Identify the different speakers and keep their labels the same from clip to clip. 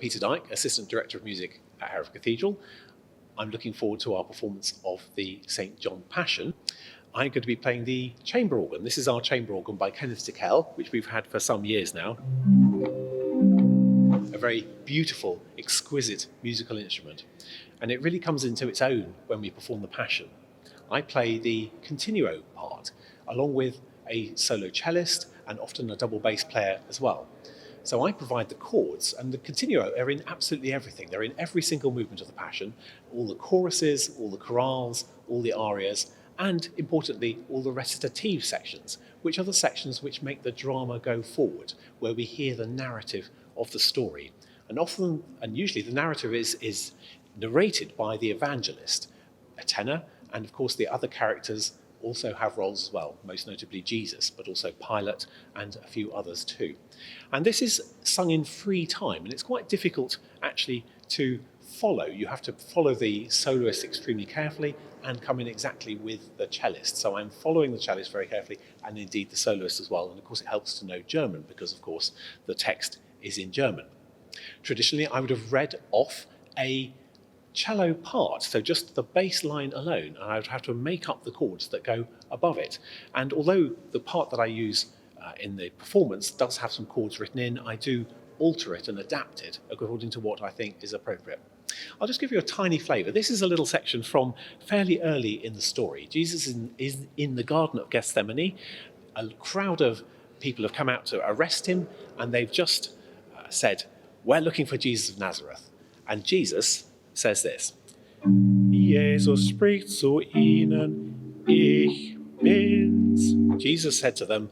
Speaker 1: Peter Dyke, Assistant Director of Music at Hereford Cathedral. I'm looking forward to our performance of the St. John Passion. I'm going to be playing the chamber organ. This is our chamber organ by Kenneth Dyke, which we've had for some years now. A very beautiful, exquisite musical instrument. And it really comes into its own when we perform the Passion. I play the continuo part, along with a solo cellist and often a double bass player as well. So I provide the chords, and the continuo are in absolutely everything. They're in every single movement of the Passion, all the choruses, all the chorales, all the arias, and importantly, all the recitative sections, which are the sections which make the drama go forward, where we hear the narrative of the story. And often, and usually, the narrative is narrated by the evangelist, a tenor, and of course the other characters also have roles as well, most notably Jesus, but also Pilate and a few others too. And this is sung in free time, and it's quite difficult actually to follow. You have to follow the soloist extremely carefully and come in exactly with the cellist. So I'm following the cellist very carefully, and indeed the soloist as well. And of course it helps to know German, because of course the text is in German. Traditionally I would have read off a cello part, so just the bass line alone, and I would have to make up the chords that go above it. And although the part that I use in the performance does have some chords written in, I do alter it and adapt it according to what I think is appropriate. I'll just give you a tiny flavour. This is a little section from fairly early in the story. Jesus is in the Garden of Gethsemane. A crowd of people have come out to arrest him, and they've just said, "We're looking for Jesus of Nazareth." And Jesus says this: Jesus spricht zu ihnen, ich bin's. Jesus said to them,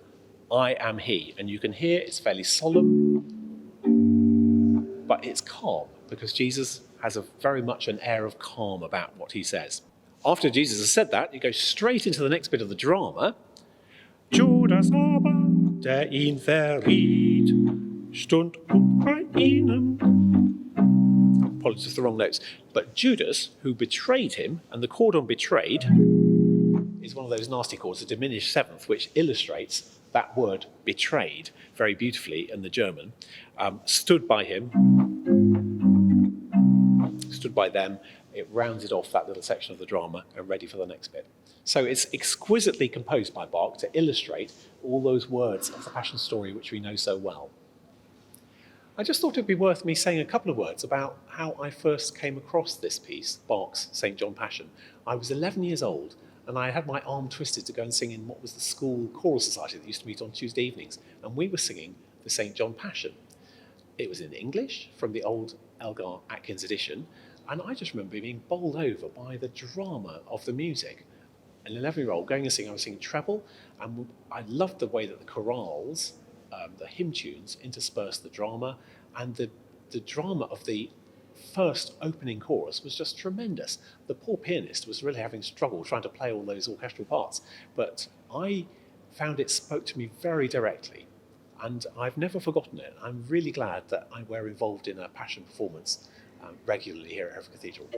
Speaker 1: "I am he." And you can hear it's fairly solemn, but it's calm, because Jesus has very much an air of calm about what he says. After Jesus has said that, he goes straight into the next bit of the drama. Judas aber, der ihn verriet, stund bei ihnen. Apologies for the wrong notes. But Judas, who betrayed him, and the chord on betrayed is one of those nasty chords, a diminished seventh, which illustrates that word betrayed very beautifully in the German, stood by him, stood by them. It rounded off that little section of the drama and ready for the next bit. So it's exquisitely composed by Bach to illustrate all those words of the Passion story which we know so well. I just thought it'd be worth me saying a couple of words about how I first came across this piece, Bach's St. John Passion. I was 11 years old, and I had my arm twisted to go and sing in what was the school choral society that used to meet on Tuesday evenings, and we were singing the St. John Passion. It was in English from the old Elgar Atkins edition, and I just remember being bowled over by the drama of the music. An 11-year-old going and singing, I was singing treble, and I loved the way that the chorales, the hymn tunes, interspersed the drama, and the drama of the first opening chorus was just tremendous. The poor pianist was really having struggle trying to play all those orchestral parts, but I found it spoke to me very directly, and I've never forgotten it. I'm really glad that we're involved in a Passion performance regularly here at Hereford Cathedral.